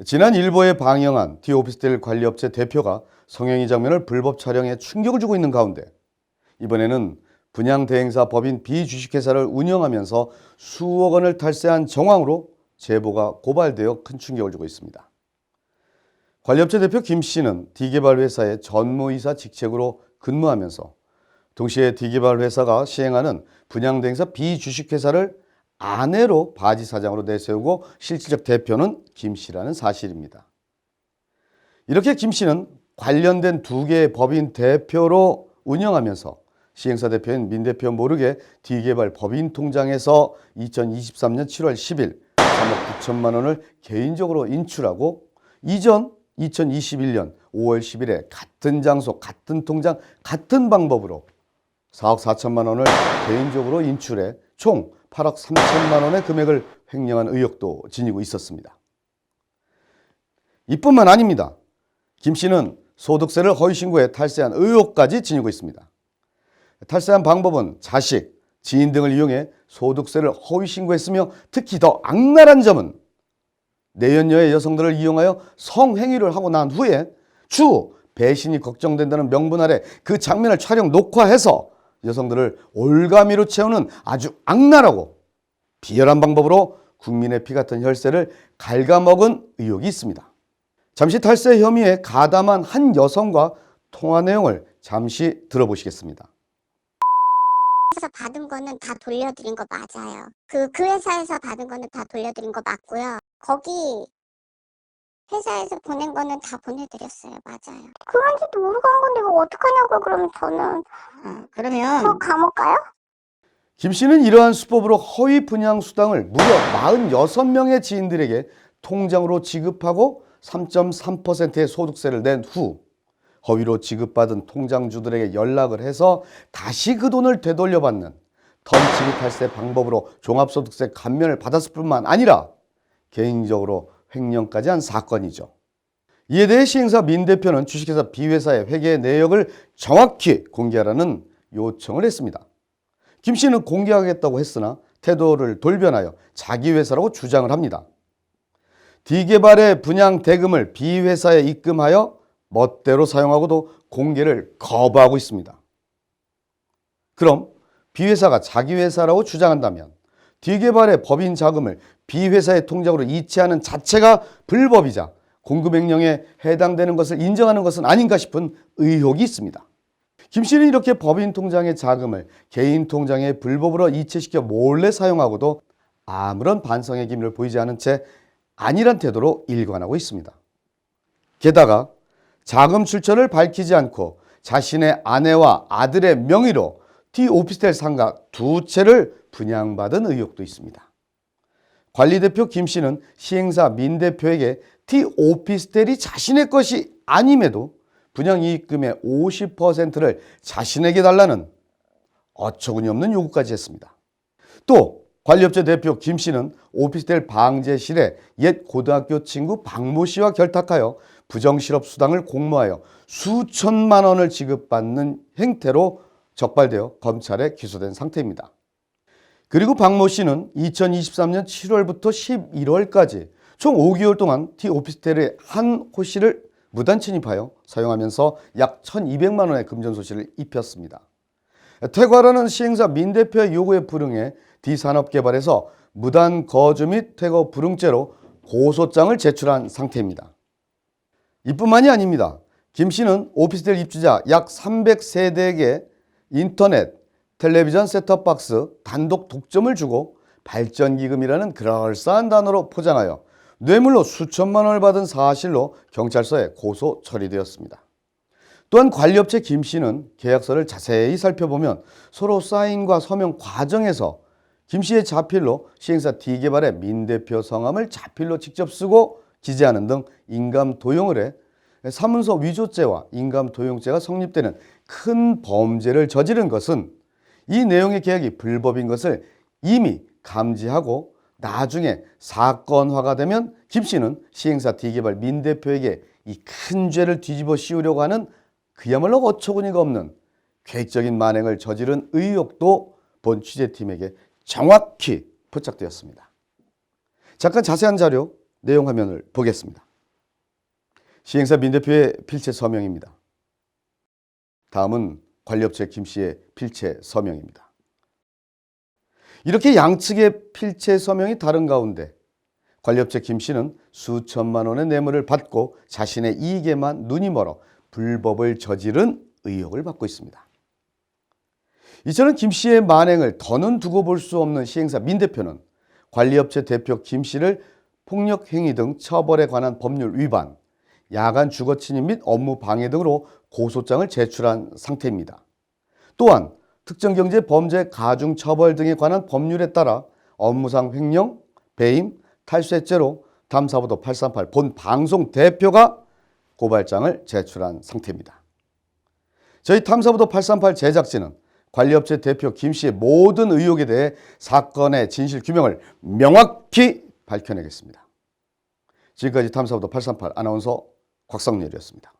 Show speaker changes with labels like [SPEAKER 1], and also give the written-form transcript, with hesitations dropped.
[SPEAKER 1] 지난 일보에 방영한 T오피스텔 관리업체 대표가 성행위 장면을 불법 촬영해 충격을 주고 있는 가운데 이번에는 분양대행사 법인 비주식회사를 운영하면서 수억 원을 탈세한 정황으로 제보가 고발되어 큰 충격을 주고 있습니다. 관리업체 대표 김 씨는 D개발회사의 전무이사 직책으로 근무하면서 동시에 D개발회사가 시행하는 분양대행사 비주식회사를 아내로 바지 사장으로 내세우고 실질적 대표는 김 씨라는 사실입니다. 이렇게 김 씨는 관련된 두 개의 법인 대표로 운영하면서 시행사 대표인 민 대표 모르게 D개발 법인 통장에서 2023년 7월 10일 3억 9천만 원을 개인적으로 인출하고 이전 2021년 5월 10일에 같은 장소, 같은 통장, 같은 방법으로 4억 4천만 원을 개인적으로 인출해 총 8억 3천만 원의 금액을 횡령한 의혹도 지니고 있었습니다. 이뿐만 아닙니다. 김 씨는 소득세를 허위신고해 탈세한 의혹까지 지니고 있습니다. 탈세한 방법은 자식, 지인 등을 이용해 소득세를 허위신고했으며 특히 더 악랄한 점은 내연녀의 여성들을 이용하여 성행위를 하고 난 후에 추후 배신이 걱정된다는 명분 아래 그 장면을 촬영 녹화해서 여성들을 올가미로 채우는 아주 악랄하고 비열한 방법으로 국민의 피 같은 혈세를 갉아먹은 의혹이 있습니다. 잠시 탈세 혐의에 가담한 한 여성과 통화 내용을 잠시 들어보시겠습니다.
[SPEAKER 2] 회사에서 받은 거는 다 돌려드린 거 맞아요. 그 회사에서 받은 거는 다 돌려드린 거 맞고요. 거기 회사에서 보낸 거는 다 보내드렸어요. 맞아요. 그런지도 모르고 한 건데 이거 어떡하냐고요. 그러면 저는
[SPEAKER 3] 그러면
[SPEAKER 2] 저 감옥 가요?
[SPEAKER 1] 김 씨는 이러한 수법으로 허위 분양 수당을 무려 46명의 지인들에게 통장으로 지급하고 3.3%의 소득세를 낸 후 허위로 지급받은 통장주들에게 연락을 해서 다시 그 돈을 되돌려받는 턴치기 탈세 방법으로 종합소득세 감면을 받았을 뿐만 아니라 개인적으로 횡령까지 한 사건이죠. 이에 대해 시행사 민 대표는 주식회사 B회사의 회계 내역을 정확히 공개하라는 요청을 했습니다. 김 씨는 공개하겠다고 했으나 태도를 돌변하여 자기 회사라고 주장을 합니다. D개발의 분양 대금을 B회사에 입금하여 멋대로 사용하고도 공개를 거부하고 있습니다. 그럼 B회사가 자기 회사라고 주장한다면 D개발의 법인 자금을 B회사의 통장으로 이체하는 자체가 불법이자 공급횡령에 해당되는 것을 인정하는 것은 아닌가 싶은 의혹이 있습니다. 김 씨는 이렇게 법인 통장의 자금을 개인 통장에 불법으로 이체시켜 몰래 사용하고도 아무런 반성의 기미를 보이지 않은 채 아니란 태도로 일관하고 있습니다. 게다가 자금 출처를 밝히지 않고 자신의 아내와 아들의 명의로 T오피스텔 상가 2채를 분양받은 의혹도 있습니다. 관리대표 김 씨는 시행사 민 대표에게 T오피스텔이 자신의 것이 아님에도 분양이익금의 50%를 자신에게 달라는 어처구니 없는 요구까지 했습니다. 또 관리업체 대표 김 씨는 오피스텔 방제실에 옛 고등학교 친구 박모 씨와 결탁하여 부정실업 수당을 공모하여 수천만 원을 지급받는 행태로 적발되어 검찰에 기소된 상태입니다. 그리고 박모 씨는 2023년 7월부터 11월까지 총 5개월 동안 T오피스텔의 한 호실을 무단 침입하여 사용하면서 약 1,200만 원의 금전소실을 입혔습니다. 퇴거하라는 시행사 민 대표의 요구에 불응해 D산업개발에서 무단 거주 및 퇴거 불응죄로 고소장을 제출한 상태입니다. 이뿐만이 아닙니다. 김 씨는 오피스텔 입주자 약 300세대에게 인터넷, 텔레비전 셋톱박스 단독 독점을 주고 발전기금이라는 그럴싸한 단어로 포장하여 뇌물로 수천만 원을 받은 사실로 경찰서에 고소 처리되었습니다. 또한 관리업체 김 씨는 계약서를 자세히 살펴보면 서로 사인과 서명 과정에서 김 씨의 자필로 시행사 D개발의 민 대표 성함을 자필로 직접 쓰고 기재하는 등 인감 도용을 해 사문서 위조죄와 인감 도용죄가 성립되는 큰 범죄를 저지른 것은 이 내용의 계약이 불법인 것을 이미 감지하고 나중에 사건화가 되면 김 씨는 시행사 D개발 민 대표에게 이 큰 죄를 뒤집어 씌우려고 하는 그야말로 어처구니가 없는 계획적인 만행을 저지른 의혹도 본 취재팀에게 정확히 포착되었습니다. 잠깐 자세한 자료 내용 화면을 보겠습니다. 시행사 민 대표의 필체 서명입니다. 다음은 관리업체 김 씨의 필체 서명입니다. 이렇게 양측의 필체 서명이 다른 가운데 관리업체 김 씨는 수천만 원의 뇌물을 받고 자신의 이익에만 눈이 멀어 불법을 저지른 의혹을 받고 있습니다. 이처럼 김 씨의 만행을 더는 두고 볼 수 없는 시행사 민 대표는 관리업체 대표 김 씨를 폭력행위 등 처벌에 관한 법률 위반, 야간 주거 침입 및 업무 방해 등으로 고소장을 제출한 상태입니다. 또한 특정경제 범죄 가중 처벌 등에 관한 법률에 따라 업무상 횡령, 배임, 탈세죄로 탐사보도 838 본 방송 대표가 고발장을 제출한 상태입니다. 저희 탐사보도 838 제작진은 관리업체 대표 김 씨의 모든 의혹에 대해 사건의 진실 규명을 명확히 밝혀내겠습니다. 지금까지 탐사보도 838 아나운서 곽성렬이었습니다.